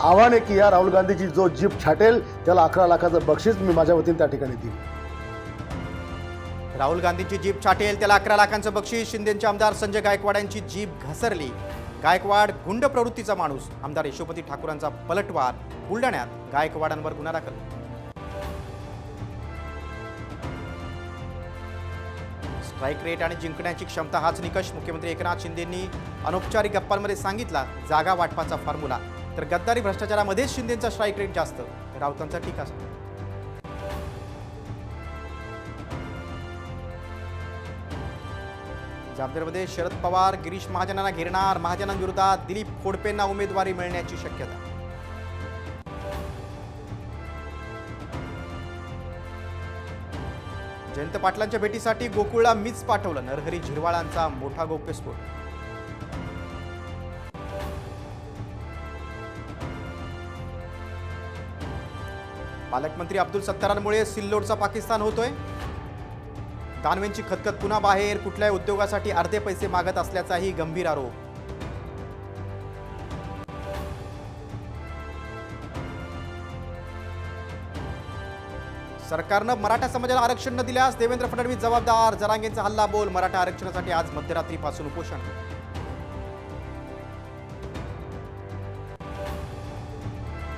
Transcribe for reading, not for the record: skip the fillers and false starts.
आव्हान आहे की या राहुल गांधीची जो जीप छाटेल त्याला 11 लाखाचं बक्षीस मी माझ्या वतीने त्या ठिकाणी देईन। राहुल गांधींची जीप छाटेल त्याला 11 लाखांचं बक्षीस। शिंदेचे आमदार संजय गायकवाड यांची जीप घसरली। गायकवाड गुंड प्रवृत्तीचा माणूस। आमदार यशोमती ठाकूरांचा पलटवार। बुलढाण्यात गायकवाडांवर गुन्हा दाखल। स्ट्राईक रेट आणि जिंकण्याची क्षमता हाच निकष। मुख्यमंत्री एकनाथ शिंदेंनी अनौपचारिक गप्पांमध्ये सांगितला जागा वाटपाचा फॉर्म्युला। तर गद्दारी भ्रष्टाचारामध्येच शिंदेंचा स्ट्राईक रेट जास्त, राऊतांचा टीका। जामनेरमध्ये शरद पवार गिरीश महाजनांना घेरणार। महाजनांविरोधात दिलीप खोडपेंना उमेदवारी मिळण्याची शक्यता। जयंत पाटलांच्या भेटीसाठी गोकुळला मीच पाठवलं। नरहरी झिरवाळांचा मोठा गौप्यस्फोट। पालकमंत्री अब्दुल सत्तारांमुळे सिल्लोडचा पाकिस्तान होतोय। दानवेंची खतखत पुन्हा बाहेर। कुठल्याही उद्योगासाठी अर्धे पैसे मागत असल्याचाही गंभीर आरोप। सरकारनं मराठा समाजाला आरक्षण न दिल्यास देवेंद्र फडणवीस जबाबदार। जरांगेंचा हल्ला बोल। मराठा आरक्षणासाठी आज मध्यरात्रीपासून उपोषण।